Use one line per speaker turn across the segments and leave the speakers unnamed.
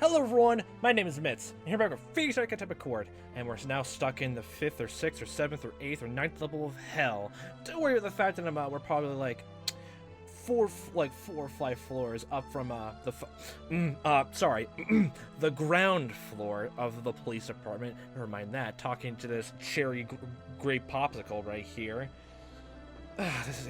Hello everyone, my name is Mitz, and here back with Phoenix Wright Contempt Court, and we're now stuck in the 5th or 6th or 7th or 8th or 9th level of hell. Don't worry about the fact that we're probably like four or five floors up from the ground floor of the police department. Never mind that, talking to this cherry grape popsicle right here.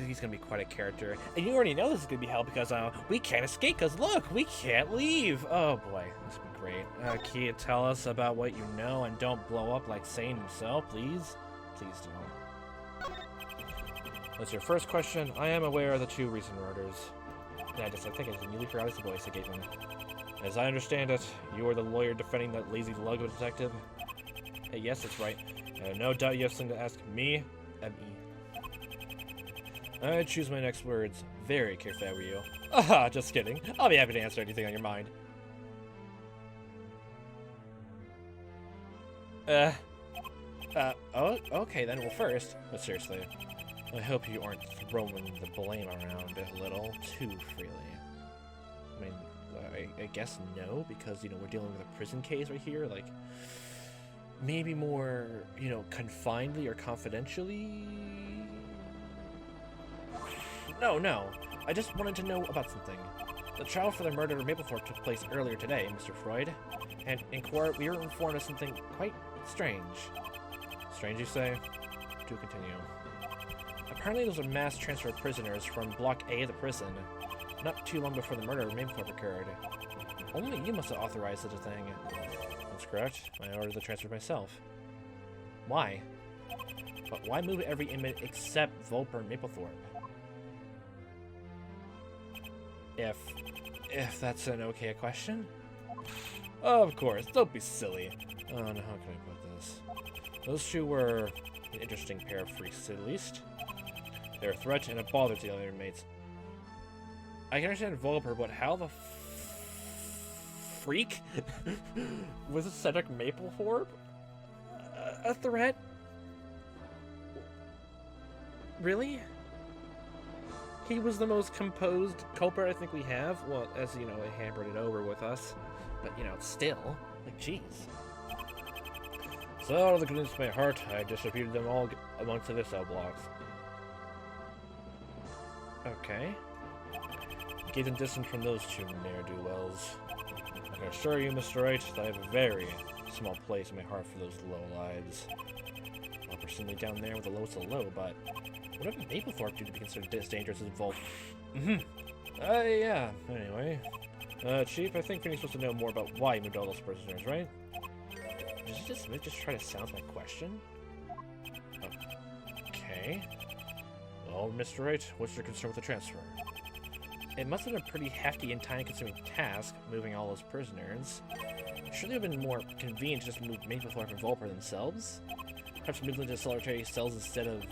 He's gonna be quite a character, and you already know this is gonna be hell because we can't escape. Cause look, we can't leave. Oh boy, this will be great. Can you tell us about what you know and don't blow up like Satan himself, please? Please don't. That's your first question. I am aware of the two recent murders. I think I immediately forgot his voice I gave him. As I understand it, you are the lawyer defending that lazy logo detective. Hey, yes, that's right. No doubt you have something to ask me, M.E. I'd choose my next words very carefully if I were you. Ah, just kidding. I'll be happy to answer anything on your mind. Oh, okay then. Well, first, but seriously, I hope you aren't throwing the blame around a little too freely. I mean, I guess no, because, you know, we're dealing with a prison case right here. Like, maybe more, you know, confinedly or confidentially. No. I just wanted to know about something. The trial for the murder of Maplethorpe took place earlier today, Mr. Freud. And in court, we were informed of something quite strange. Strange, you say? To continue. Apparently, there was a mass transfer of prisoners from Block A of the prison, not too long before the murder of Maplethorpe occurred. Only you must have authorized such a thing. That's correct. I ordered the transfer myself. Why? But why move every inmate except Volper and Maplethorpe? If that's an okay question? Of course, don't be silly. Oh no, how can I put this? Those two were an interesting pair of freaks, to say the least. They're a threat and a bother to the other inmates. I can understand Volper, but how the freak? Was Cedric Maplethorpe a threat? Really? He was the most composed culprit I think we have. Well, as you know, they hammered it over with us. But, you know, still, like, jeez. So, out of the goodness of my heart, I distributed them all amongst the cell blocks. Okay. Keep them distant from those two ne'er-do-wells. I can assure you, Mr. Wright, that I have a very small place in my heart for those low lives. I'll personally down there with the lowest of low, but what would Maplethorpe do to be considered this dangerous as Volp? Yeah. Anyway. Chief, I think Finney's supposed to know more about why you moved all those prisoners, right? Did you just try to sound my question? Okay. Well, Mr. Wright, what's your concern with the transfer? It must have been a pretty hefty and time-consuming task, moving all those prisoners. Surely it would have been more convenient to just move Maplethorpe and Volper themselves? Perhaps move them to solitary cells instead of...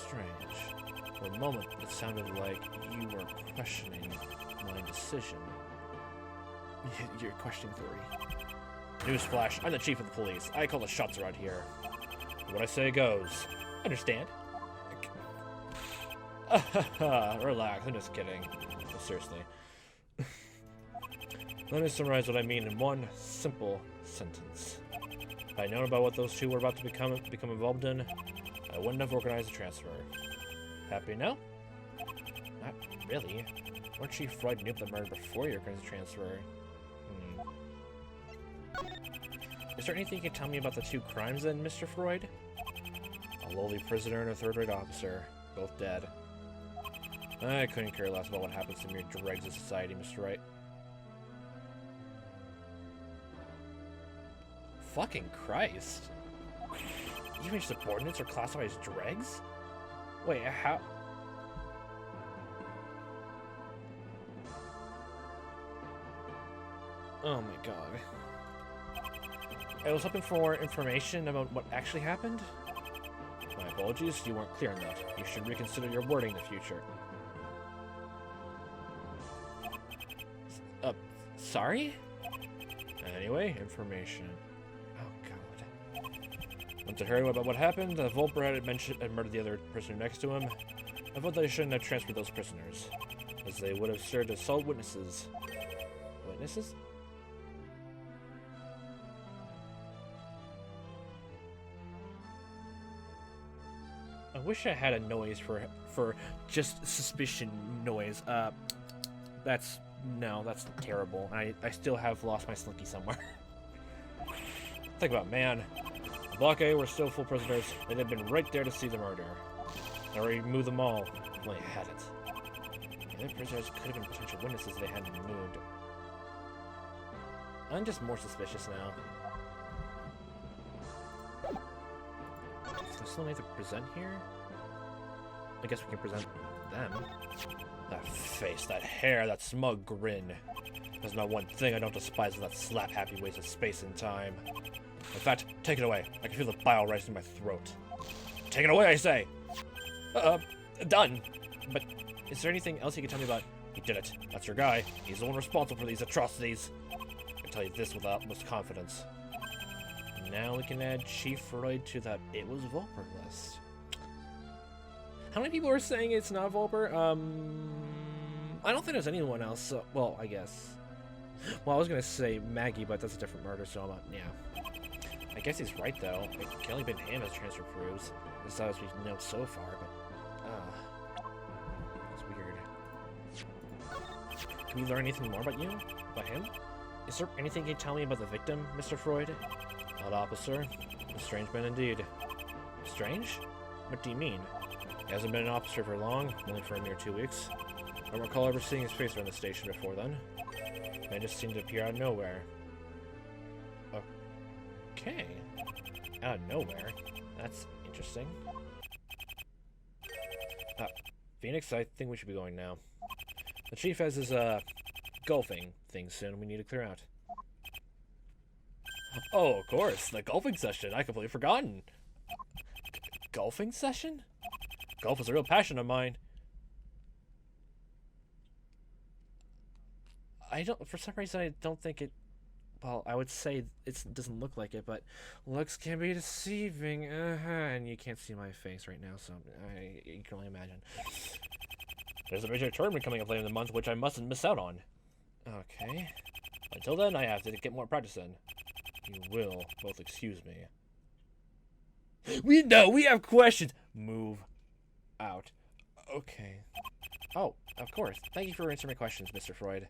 Strange. For a moment, it sounded like you were questioning my decision. You're questioning theory. Newsflash, I'm the chief of the police. I call the shots around here. What I say goes. Understand? Relax, I'm just kidding. No, seriously. Let me summarize what I mean in one simple sentence. If I'd known about what those two were about to become involved in, I wouldn't have organized the transfer. Happy now? Not really. Weren't Chief Freud knew the murder before you organized the transfer? Is there anything you can tell me about the two crimes then, Mr. Freud? A lowly prisoner and a third-rate officer, both dead. I couldn't care less about what happens to mere dregs of society, Mr. Wright. Fucking Christ. Even your subordinates are classified as dregs? Wait, how... Oh my god. I was hoping for more information about what actually happened. My apologies, you weren't clear enough. You should reconsider your wording in the future. Sorry? Anyway, information. Oh god. Once I heard about what happened, Volper had murdered the other prisoner next to him. I thought that I shouldn't have transferred those prisoners. as they would have served as sole witnesses. Witnesses? I wish I had a noise for just suspicion noise. That's terrible. I still have lost my slinky somewhere. Think about it, man. The Block A were still full prisoners, and they'd been right there to see the murder. I already moved them all. If only I had it. The other prisoners could have been potential witnesses if they hadn't been moved. I'm just more suspicious now. So still need to present here? I guess we can present them. That face, that hair, that smug grin. There's not one thing I don't despise with that slap-happy waste of space and time. In fact, take it away. I can feel the bile rising in my throat. Take it away, I say! Done! But is there anything else you can tell me about? He did it. That's your guy. He's the one responsible for these atrocities. I can tell you this with utmost confidence. Now we can add Chief Wright to that It Was Volper list. How many people are saying it's not Volper? I don't think there's anyone else. So, well, I guess. Well, I was gonna say Maggie, but that's a different murder, so yeah. I guess he's right, though. It can only been him, as transfer proves. As far as we know so far, but it's weird. Can we learn anything more about you? About him? Is there anything you can tell me about the victim, Mr. Freud? Odd officer. A strange man indeed. Strange? What do you mean? He hasn't been an officer for long, only for a mere 2 weeks. I don't recall ever seeing his face around the station before then. Man just seemed to appear out of nowhere. Okay. Out of nowhere? That's interesting. Phoenix, I think we should be going now. The chief has his, golfing thing soon we need to clear out. Oh, of course, the golfing session. I completely forgotten. Golfing session? Golf is a real passion of mine. For some reason, I don't think it, well, I would say it doesn't look like it, but looks can be deceiving, and you can't see my face right now, so you can only imagine. There's a major tournament coming up later in the month, which I mustn't miss out on. Okay. Until then, I have to get more practice in. You will both excuse me. We have questions! Move out. Okay. Oh, of course. Thank you for answering my questions, Mr. Freud.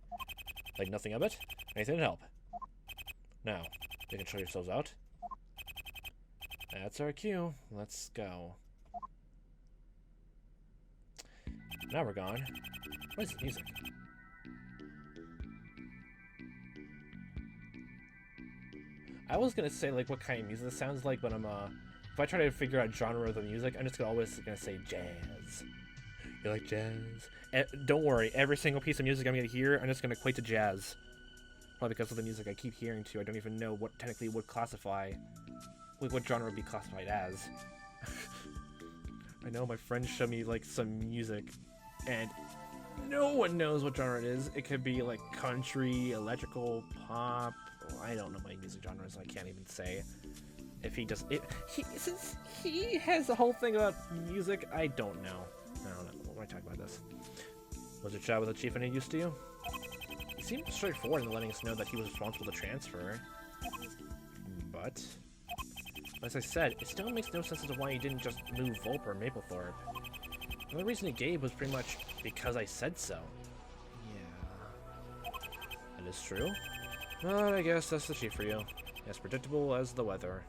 Like nothing of it? Anything to help? Now, you can show yourselves out. That's our cue. Let's go. Now we're gone. What is this music? I was gonna say like what kind of music this sounds like, but if I try to figure out genre of the music, I'm just always gonna say jazz. You like jazz? Don't worry, every single piece of music I'm gonna hear, I'm just gonna equate to jazz. Probably because of the music I keep hearing too. I don't even know what technically would classify, like what genre would be classified as. I know my friends show me like some music, and no one knows what genre it is. It could be like country, electrical, pop. I don't know my music genres, so I can't even say. If he does it, since he has the whole thing about music, I don't know. What am I talking about this? Was your chat with the chief any use to you? He seemed straightforward in letting us know that he was responsible to transfer. But, as I said, it still makes no sense as to why he didn't just move Volper or Maplethorpe. The only reason he gave was pretty much because I said so. Yeah. That is true. But I guess that's the chief for you. As predictable as the weather.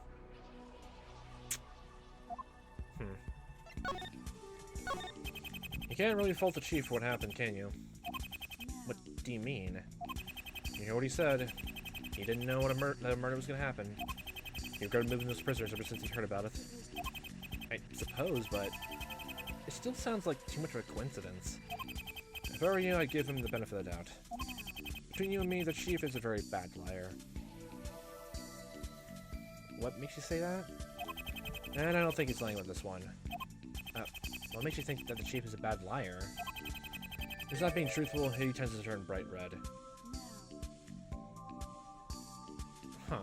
You can't really fault the chief for what happened, can you? What do you mean? You hear what he said. He didn't know what that a murder was going to happen. He regretted moving those prisoners ever since he heard about it. I suppose, but it still sounds like too much of a coincidence. If I were you, I'd give him the benefit of the doubt. Between you and me, the chief is a very bad liar. What makes you say that? And I don't think he's lying with this one. What makes you think that the chief is a bad liar? If he's not being truthful, he tends to turn bright red. Huh.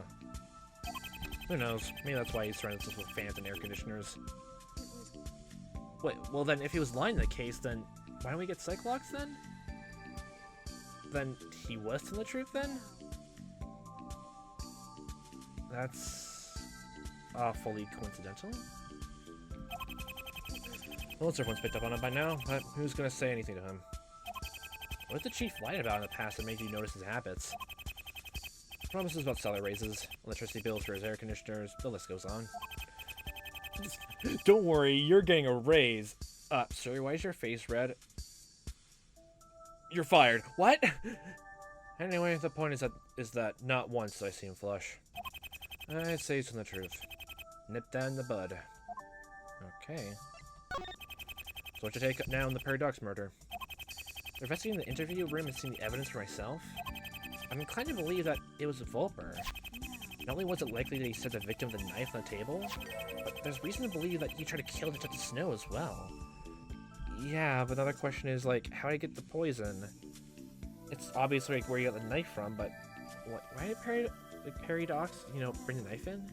Who knows? Maybe that's why he's trying to with fans and air conditioners. Wait, well then, if he was lying in the case, then why don't we get Cyclops then? then he was telling the truth then? That's awfully coincidental. Well, everyone's picked up on it by now, but who's gonna say anything to him? What did the chief lied about in the past that made you notice his habits? Promises about salary raises, electricity bills for his air conditioners, the list goes on. Don't worry, you're getting a raise. Sir, why is your face red? You're fired. What? Anyway, the point is that not once did I see him flush. I'd say he's telling the truth. Nip that in the bud. Okay. So what you take now in the Paradox murder? Investigating the interview room and seeing the evidence for myself, I'm inclined to believe that it was Volper. Not only was it likely that he set the victim with a knife on the table, but there's reason to believe that he tried to kill Detective Snow as well. Yeah, but another question is, like, how did he get the poison? It's obviously like where you got the knife from, but why did Paradox, you know, bring the knife in?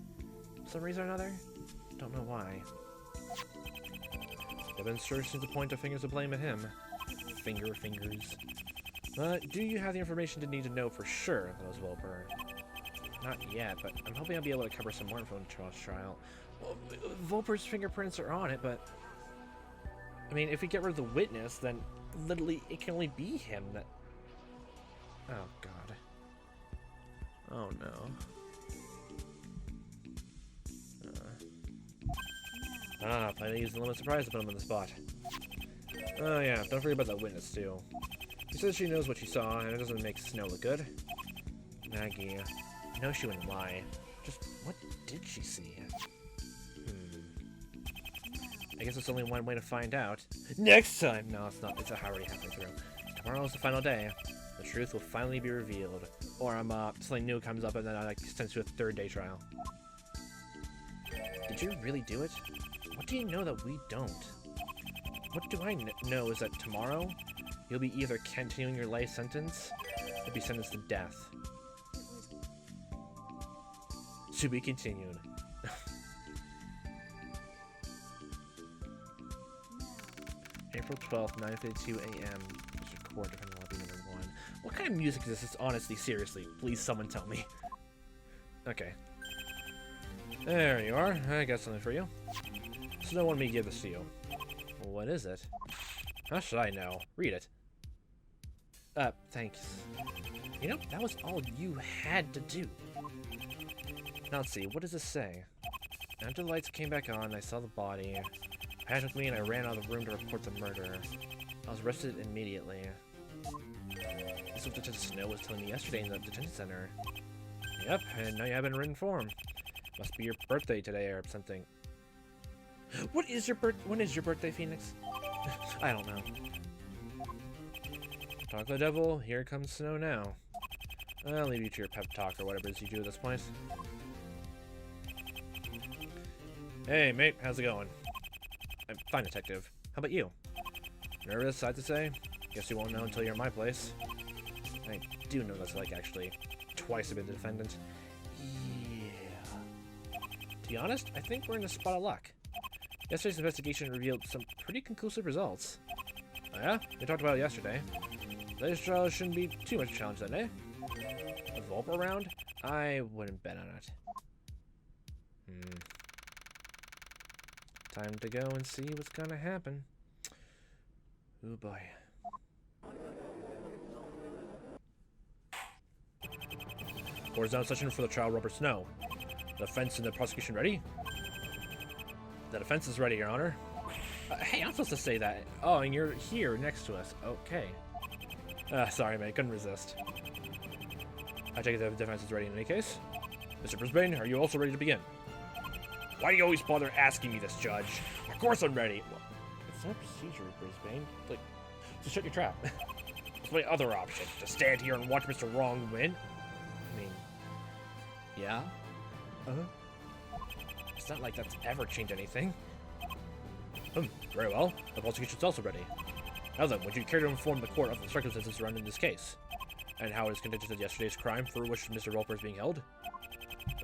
For some reason or another? Don't know why. Evidence sure seems to point the fingers of blame at him. Fingers. But do you have the information to need to know for sure that was Volper? Not yet, but I'm hoping I'll be able to cover some more info in Charles' trial. Well, Volper's fingerprints are on it, but I mean, if we get rid of the witness, then literally it can only be him that... Oh, God. Oh, no. Planning to use the limit surprise to put him on the spot. Oh, yeah, don't forget about that witness, too. She says she knows what she saw, and it doesn't make Snow look good. Maggie, I know she wouldn't lie. Just, what did she see? I guess there's only one way to find out. Next time! No, it's not. It's already halfway through. Tomorrow is the final day. The truth will finally be revealed. Or something new comes up and then I extend to a third-day trial. Did you really do it? What do you know that we don't? What do I know is that tomorrow, you'll be either continuing your life sentence, or be sentenced to death. To be continued. April 12th, 9:52 a.m. Record defendant lobby number 1. What kind of music is this? Honestly, seriously, please someone tell me. Okay. There you are. I got something for you. Snow wanted me to give this to you. Well, what is it? How should I know? Read it. Thanks. You know, that was all you had to do. Now let's see, what does this say? After the lights came back on, I saw the body. Pat took me and I ran out of the room to report the murder. I was arrested immediately. This is what Detective Snow was telling me yesterday in the detention center. Yep, and now you have it in written form. Must be your birthday today or something. When is your birthday, Phoenix? I don't know. Talk to the devil, here comes Snow now. I'll leave you to your pep talk or whatever it is you do at this point. Hey, mate, how's it going? I'm fine, detective. How about you? Nervous, I'd say? Guess you won't know until you're in my place. I do know that's like actually twice a bit the defendant. Yeah. To be honest, I think we're in a spot of luck. Yesterday's investigation revealed some pretty conclusive results. Oh yeah? We talked about it yesterday. Today's trial shouldn't be too much challenge then, eh? A Volper around? I wouldn't bet on it. Time to go and see what's gonna happen. Oh boy. Court is now in session for the trial, Robert Snow. The defense and the prosecution ready? The defense is ready, Your Honor. Hey, I'm supposed to say that. Oh, and you're here next to us. Okay. Sorry, mate. Couldn't resist. I take it that the defense is ready in any case. Mr. Brisbane, are you also ready to begin? Why do you always bother asking me this, Judge? Of course I'm ready. Well, it's not procedure, Brisbane. Like, so shut your trap. What's my other option? To stand here and watch Mr. Wrong win? I mean, yeah? It's not like that's ever changed anything. Very well. The prosecution's also ready. Now then, would you care to inform the court of the circumstances surrounding this case? And how it is connected to yesterday's crime for which Mr. Roper is being held?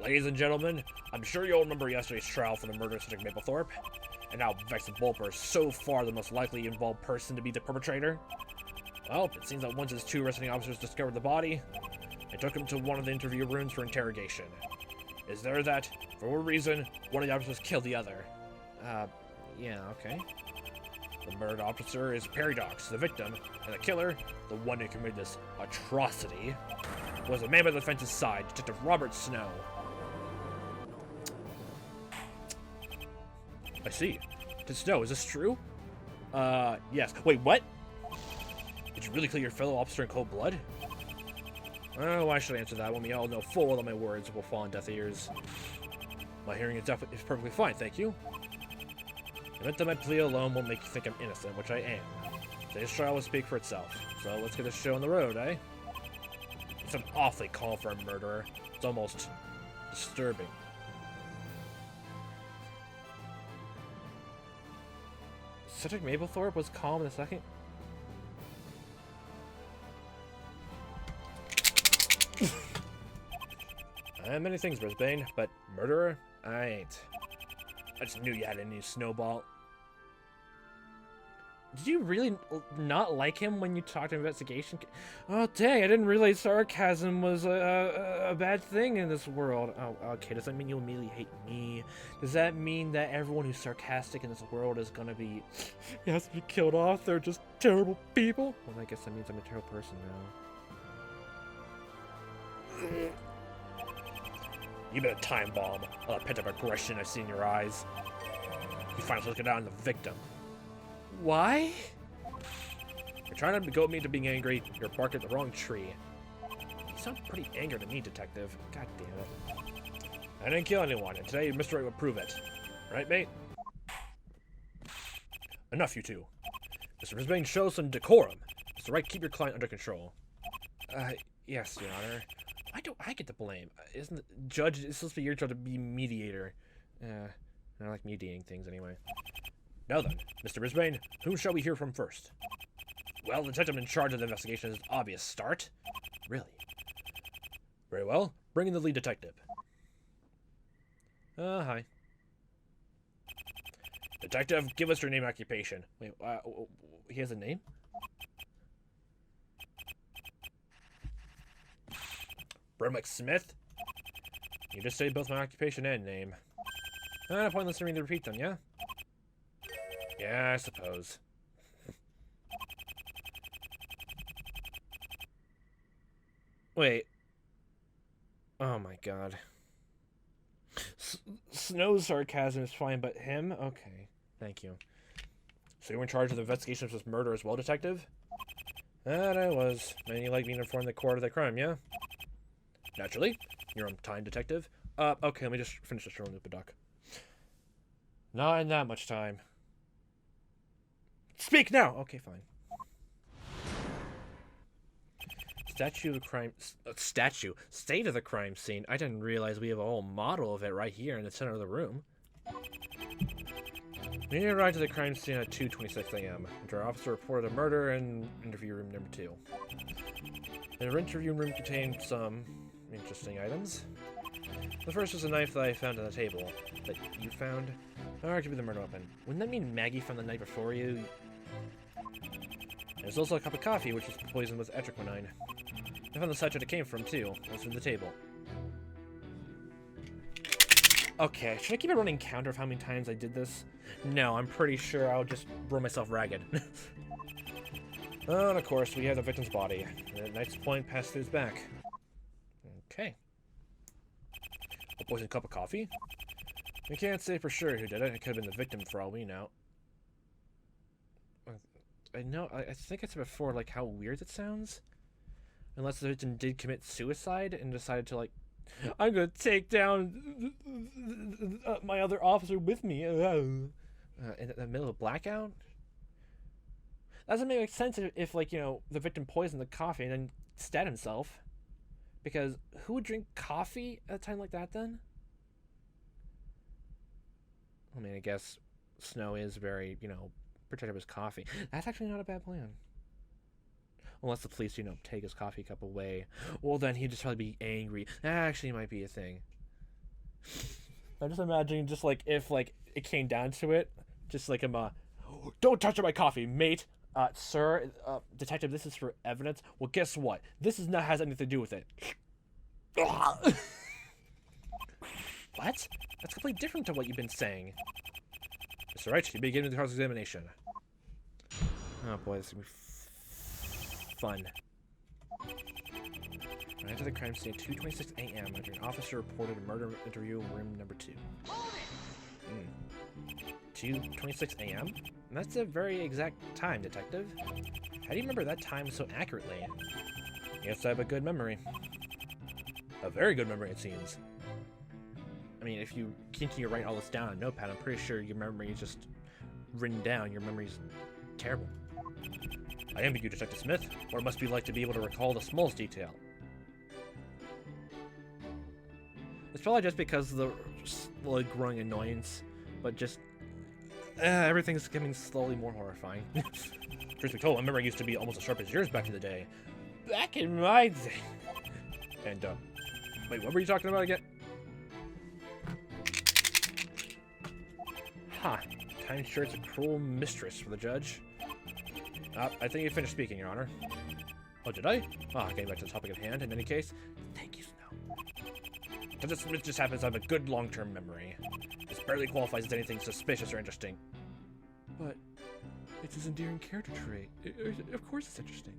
Ladies and gentlemen, I'm sure you'll remember yesterday's trial for the murder of Cedric Maplethorpe, and how Vex Volper is so far the most likely involved person to be the perpetrator. Well, it seems that once his 2 arresting officers discovered the body, they took him to one of the interview rooms for interrogation. Is there that, for what reason, one of the officers killed the other? Yeah, okay. The murdered officer is Paradox, the victim, and the killer, the one who committed this atrocity, was a man by the defense's side, Detective Robert Snow. I see. Detective Snow, is this true? Yes. Wait, what? Did you really kill your fellow officer in cold blood? Oh, why should I answer that when we all know full well that my words will fall on deaf ears? My hearing is perfectly fine, thank you. I meant that my plea alone won't make you think I'm innocent, which I am. Today's trial will speak for itself, so let's get this show on the road, eh? It's an awfully calm for a murderer. It's almost disturbing. Cedric Mapplethorpe was calm in a second? I'm many things, Brisbane, but murderer, I ain't. I just knew you had a new snowball. Did you really not like him when you talked to investigation? Oh, dang, I didn't realize sarcasm was a bad thing in this world. Oh, okay, does that mean you immediately hate me? Does that mean that everyone who's sarcastic in this world is gonna be... has to be killed off? They're just terrible people? Well, I guess that means I'm a terrible person now. You've been a time bomb. All the pent-up aggression I see in your eyes. You finally look it out on the victim. Why? You're trying to goad me into being angry. You're barking at the wrong tree. You sound pretty angry to me, Detective. God damn it. I didn't kill anyone, and today Mr. Wright will prove it. Right, mate? Enough, you two. Mr. Brisbane, show some decorum. Mr. Wright, keep your client under control. Yes, Your Honor. Why don't I get the blame? Isn't the judge, it's supposed to be your job to be mediator. I like mediating things anyway. Now then, Mr. Brisbane, whom shall we hear from first? Well, the detective in charge of the investigation is an obvious start. Really? Very well. Bring in the lead detective. Hi. Detective, give us your name and occupation. Wait, he has a name? Brimwick Smith? You just say both my occupation and name. Pointless for me to repeat them, yeah? Yeah, I suppose. Wait. Oh my god. Snow's sarcasm is fine, but him? Okay. Thank you. So you were in charge of the investigation of this murder as well, Detective? That I was. And you like being informed the court of the crime, yeah? Naturally. You're on time, Detective. Okay, let me just finish the show on Lupa Duck. Not in that much time. Speak now! Okay, fine. Statue of the crime... State of the crime scene. I didn't realize we have a whole model of it right here in the center of the room. We arrived at the crime scene at 2:26 a.m. Our officer reported a murder in interview room number 2. The interview room contained some interesting items. The first was a knife that I found on the table. That you found? Or could be the murder weapon. Wouldn't that mean Maggie found the knife before you? There's also a cup of coffee, which was poisoned with etriquinine. I found the sachet it came from, too. It was from the table. Okay, should I keep a running counter of how many times I did this? No, I'm pretty sure I'll just run myself ragged. And of course, we have the victim's body. The knife's point passed through his back. Okay. A poisoned cup of coffee? We can't say for sure who did it. It could have been the victim for all we know. I know, I think I said before, like, how weird it sounds. Unless the victim did commit suicide and decided to, like, I'm gonna take down my other officer with me. In the middle of a blackout? That doesn't make sense if, like, you know, the victim poisoned the coffee and then stabbed himself. Because who would drink coffee at a time like that, then? I mean, I guess Snow is very, you know, protective of his coffee. That's actually not a bad plan. Unless the police, you know, take his coffee cup away. Well, then he'd just probably be angry. That actually might be a thing. I'm just imagining just, like, if, like, it came down to it, just like him, don't touch my coffee, mate. Sir, detective, this is for evidence. Well, guess what? This is not has anything to do with it. What? That's completely different to what you've been saying. It's alright, you begin with the cross-examination. Oh boy, this is gonna be fun. Right to the crime scene at 2:26 a.m. after an officer reported a murder interview in room number 2. 2:26 a.m.? That's a very exact time, detective. How do you remember that time so accurately? Yes, I have a good memory. A very good memory, it seems. I mean, if you continue to write all this down on a notepad, I'm pretty sure your memory is just written down. Your memory's terrible. I envy you, Detective Smith. What it must be like to be able to recall the smallest detail. It's probably just because of the slowly growing annoyance, but just everything's becoming slowly more horrifying. Truth be told, my memory used to be almost as sharp as yours back in the day. Back in my day. And wait, what were you talking about again? Huh. Time sure it's a cruel mistress for the judge. I think you finished speaking, Your Honor. Oh, did I? Getting back to the topic at hand, in any case. Thank you, Snow. It just happens to have a good long-term memory. This barely qualifies as anything suspicious or interesting. But it's his endearing character trait. Of course it's interesting.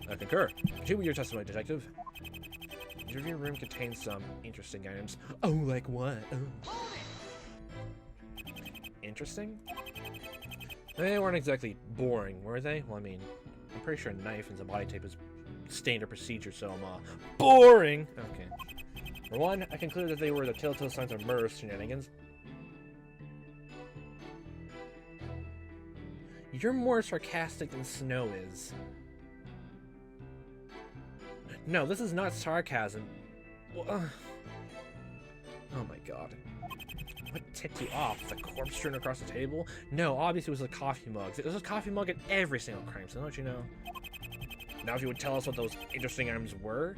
I concur. Continue with your testimony, Detective. The interview room contains some interesting items. Oh, like what? Oh. Interesting? They weren't exactly boring, were they? Well, I mean, I'm pretty sure a knife and some body tape is standard procedure, so I'm, boring! Okay. For one, I concluded that they were the telltale signs of murder shenanigans. You're more sarcastic than Snow is. No, this is not sarcasm. Oh my god. What tipped you off? The corpse strewn across the table? No, obviously it was a coffee mug. There's a coffee mug at every single crime scene, don't you know? Now if you would tell us what those interesting items were?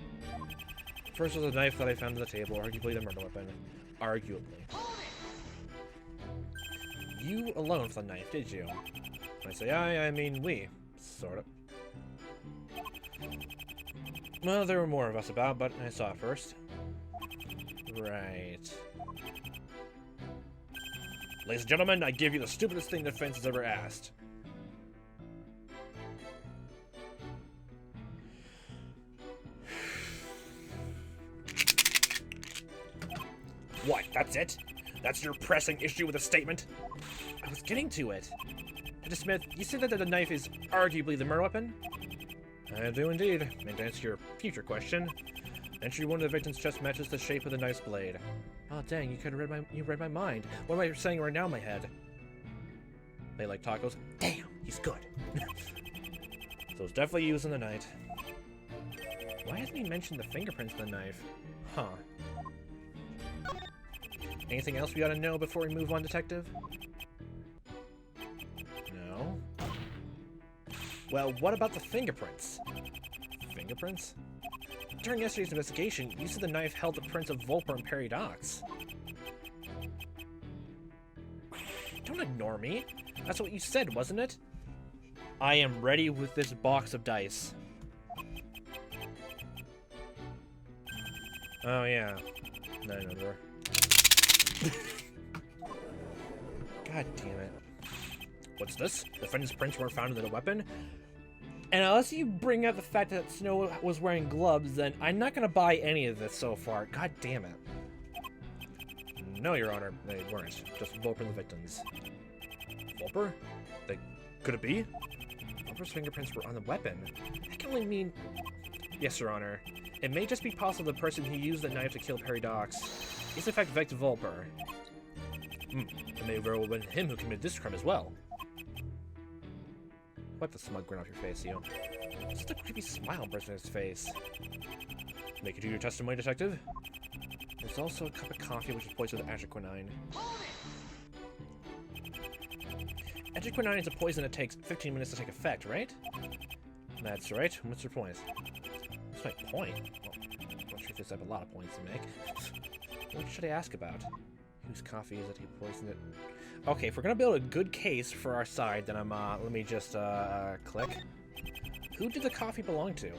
First was a knife that I found on the table, arguably the murder weapon. Arguably. You alone for the knife, did you? When I say I mean we. Sort of. Well, there were more of us about, but I saw it first. Right. Ladies and gentlemen, I give you the stupidest thing the defense has ever asked. What, that's it? That's your pressing issue with the statement? I was getting to it. Mr. Smith, you said that the knife is arguably the murder weapon? I do indeed. And to answer your future question, entry one of the victim's chest matches the shape of the knife's blade. Oh dang, you read my mind. What am I saying right now in my head? They like tacos? Damn, he's good. So it's definitely used in the night. Why hasn't he mentioned the fingerprints of the knife? Huh. Anything else we ought to know before we move on, Detective? No? Well, what about the fingerprints? Fingerprints? During yesterday's investigation, you said the knife held the prints of Volper and Perry Docks. Don't ignore me. That's what you said, wasn't it? I am ready with this box of dice. Oh, yeah. I remember. God damn it. What's this? The defendant's prints weren't found in the weapon? And unless you bring up the fact that Snow was wearing gloves, then I'm not gonna buy any of this so far. God damn it. No, Your Honor, they weren't. Just Volper and the victims. Volper? Could it be? Volper's fingerprints were on the weapon. That can only mean... Yes, Your Honor. It may just be possible the person who used the knife to kill Perry Docks is in fact Victor Volper. It may very well have been him who committed this crime as well. Wipe the smug grin off your face, you. Just a creepy smile burst on his face. Make it do your testimony, Detective. There's also a cup of coffee which is poisoned with atroquinine. Atroquinine is a poison that takes 15 minutes to take effect, right? That's right. What's your point? What's my point? Well, I'm not sure if I have a lot of points to make. What should I ask about? Whose coffee is it? He poisoned it. Okay, if we're gonna build a good case for our side, then let me just, click. Who did the coffee belong to?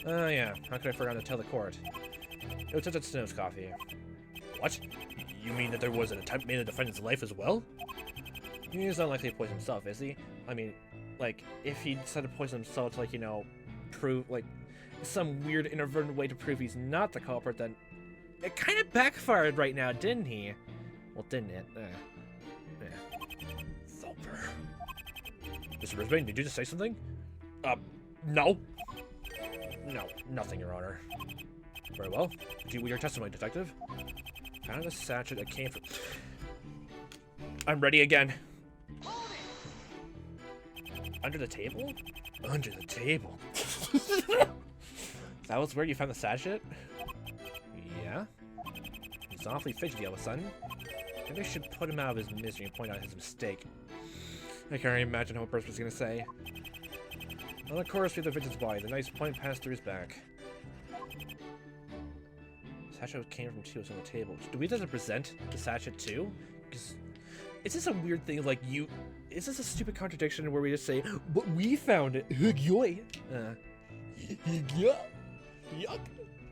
Oh, yeah. How could I forget to tell the court? It was Lieutenant Snow's coffee. What? You mean that there was an attempt made to defend his life as well? He's not likely to poison himself, is he? I mean, like, if he decided to poison himself to, like, you know, prove, like, some weird inadvertent way to prove he's not the culprit, then it kind of backfired right now, didn't he? Well, didn't it? Thumper. Mr. Brisbane, did you just say something? No. No, nothing, Your Honor. Very well. Do your testimony, Detective. Found a sachet that came from... I'm ready again. Under the table? Under the table. That was where you found the sachet? Yeah. He's awfully fidgety all of a sudden. Maybe I should put him out of his misery and point out his mistake. I can't even imagine what Burst was gonna say. On the course through the victim's body, the knife's point passed through his back. The sachet came from two on the table. Do we have to present the sachet too? Because is this a weird thing? Like is this a stupid contradiction where we just say, "But we found it"? Yuck. Yuck.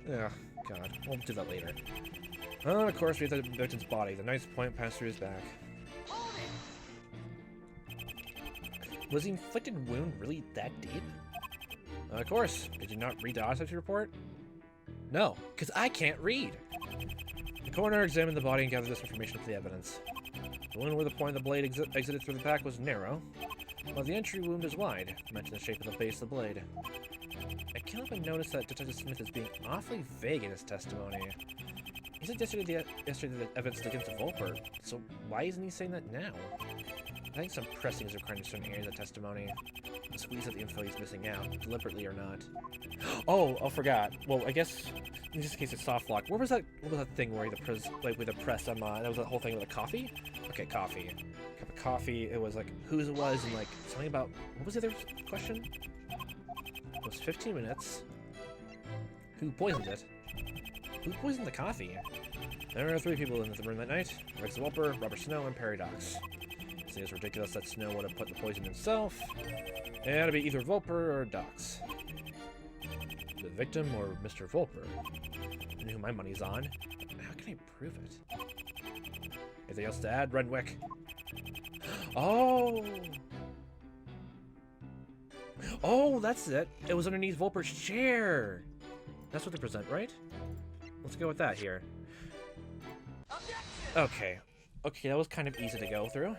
Oh God, we'll do that later. On the course through the victim's body, the knife's point passed through his back. Was the inflicted wound really that deep? Of course. Did you not read the autopsy report? No, because I can't read. The coroner examined the body and gathered this information from the evidence. The wound where the point of the blade exited through the back was narrow, while the entry wound is wide, matching the shape of the base of the blade. I can't help but notice that Detective Smith is being awfully vague in his testimony. He said yesterday the evidence against the Volper, so why isn't he saying that now? I think some pressing is required in certain areas of testimony. To squeeze out the info he's missing out, deliberately or not. Oh, I forgot. Well, I guess in this case it's soft lock. What was that thing where the press that was that whole thing with the coffee? Okay, coffee. Cup of coffee. It was like whose it was and like something about what was the other question? It was 15 minutes. Who poisoned it? Who poisoned the coffee? There are 3 people in the room that night: Rex Welper, Robert Snow, and Perry Dox. It seems ridiculous that Snow would have put the poison himself. It had to be either Volper or Dox. The victim or Mr. Volper. I know who my money's on. How can I prove it? Anything else to add, Renwick? Oh! Oh, that's it. It was underneath Volper's chair. That's what they present, right? Let's go with that here. Okay. Okay, that was kind of easy to go through.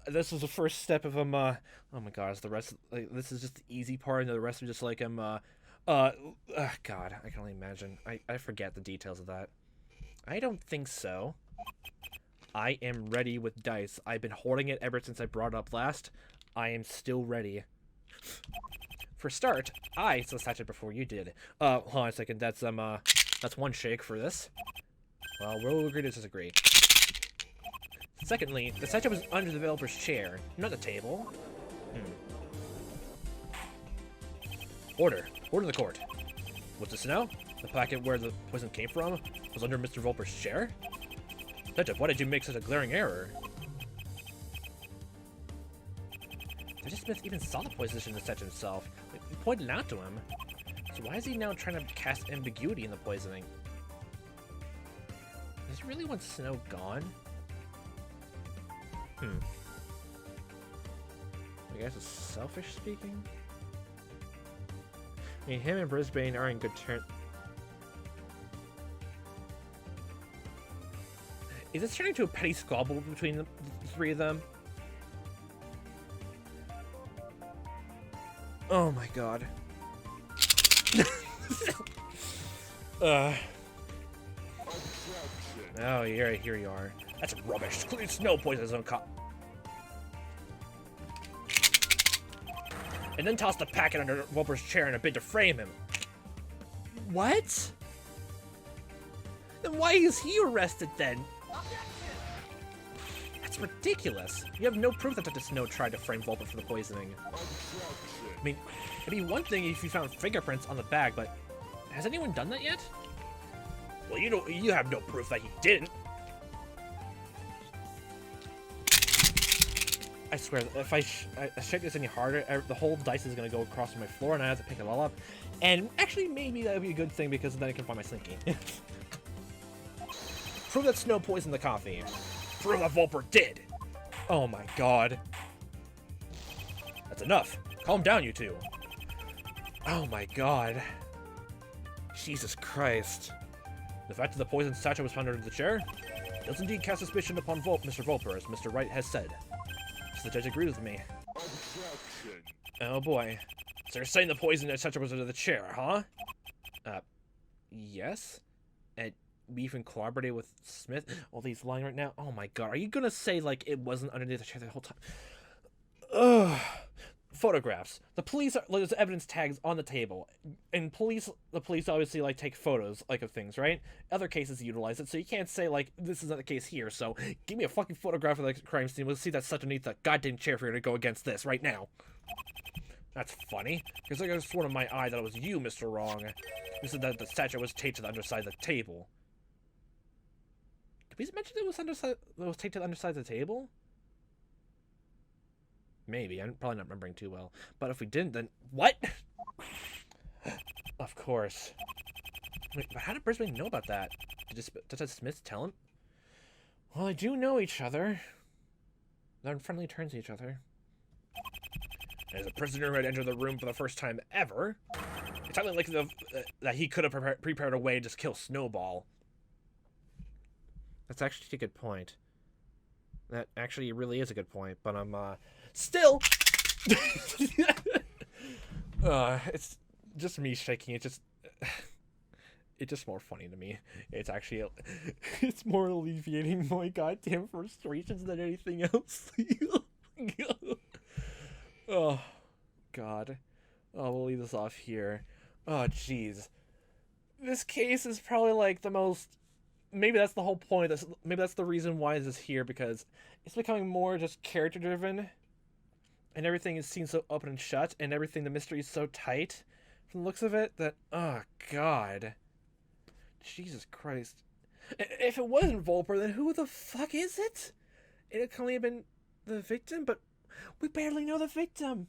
This was the first step of him, oh my gosh, the rest, like, this is just the easy part, and the rest are just like him, God, I can only imagine. I forget the details of that. I don't think so. I am ready with dice. I've been hoarding it ever since I brought it up last. I am still ready. For start, I saw Satchet before you did. Hold on a second, that's one shake for this. Well, we'll agree to disagree. Secondly, the sachet was under the developer's chair, not the table. Order in the court. Was this Snow? The packet where the poison came from was under Mr. Volper's chair? Detective, why did you make such a glaring error? Detective Smith even saw the poison in the sachet himself. He pointed it out to him. So why is he now trying to cast ambiguity in the poisoning? Does he really want Snow gone? I guess it's selfish speaking? I mean, him and Brisbane are in good terms. Is this turning into a petty squabble between the 3 of them? Oh my god. Oh, here you are. That's rubbish. Clearly Snow poisoned his own cop. And then tossed the packet under Wolper's chair in a bid to frame him. What? Then why is he arrested then? That's ridiculous. You have no proof that Dr. Snow tried to frame Volper for the poisoning. I mean, it'd be one thing if you found fingerprints on the bag, but has anyone done that yet? Well, you have no proof that he didn't. I swear, if I shake this any harder, the whole dice is gonna go across my floor, and I have to pick it all up. And actually, maybe that would be a good thing because then I can find my slinky. Prove that Snow poisoned the coffee. Prove that Volper did. Oh my god. That's enough. Calm down, you two. Oh my god. Jesus Christ. The fact that the poisoned statue was found under the chair does indeed cast suspicion upon Mr. Volper, as Mr. Wright has said. The judge agrees with me. Objection. Oh boy. So you're saying the poison, etc. was under the chair, huh? Yes? And we even collaborated with Smith? All these lying right now? Oh my god, are you gonna say, like, it wasn't underneath the chair the whole time? Ugh. Photographs. The police there's evidence tags on the table. And the police obviously, like, take photos, like, of things, right? Other cases utilize it, so you can't say, like, this is not the case here, so give me a fucking photograph of the crime scene. We'll see that stuff underneath the goddamn chair if you're gonna go against this right now. That's funny, because I could have sworn in my eye that it was you, Mr. Wrong. You said that the statue was taped to the underside of the table. Did we mention it was taped to the underside of the table? Maybe. I'm probably not remembering too well. But if we didn't, then... What? Of course. Wait, but how did Brisbane know about that? Did Smith tell him? Well, they do know each other. They're on friendly terms with each other. As a prisoner who had entered the room for the first time ever, it's highly likely that he could have prepared a way to just kill Snowball. That's actually a good point. That actually really is a good point, but I'm, still! It's just me shaking, it's just more funny to me. It's actually, it's more alleviating my goddamn frustrations than anything else. Oh, God. Oh, we'll leave this off here. Oh, jeez. This case is probably, like, the most... Maybe that's the whole point. Maybe that's the reason why this is here, because it's becoming more just character-driven. And everything is seen so open and shut, and everything, the mystery is so tight from the looks of it, that... Oh, God. Jesus Christ. If it wasn't Volper, then who the fuck is it? It could only have been the victim, but... We barely know the victim.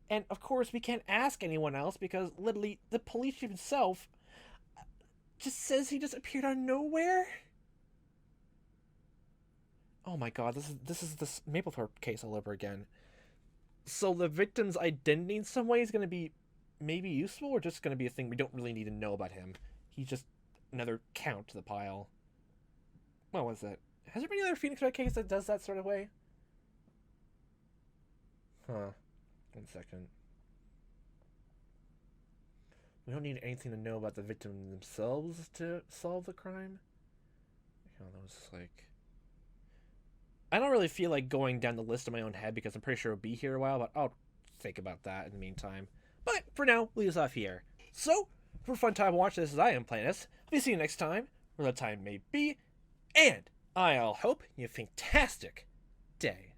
And, of course, we can't ask anyone else because, literally, the police chief himself just says he just appeared out of nowhere. Oh my god, this is this Maplethorpe case all over again. So the victim's identity in some way is going to be maybe useful or just going to be a thing we don't really need to know about him. He's just another count to the pile. What was that? Has there been any other Phoenix Wright case that does that sort of way? Huh. 1 second. We don't need anything to know about the victim themselves to solve the crime? I don't know, it's like... I don't really feel like going down the list in my own head because I'm pretty sure it'll be here a while, but I'll think about that in the meantime. But for now, leave us off here. So, for a fun time watching this as I am playing this, I'll see you next time, where the time may be, and I'll hope you have a fantastic day.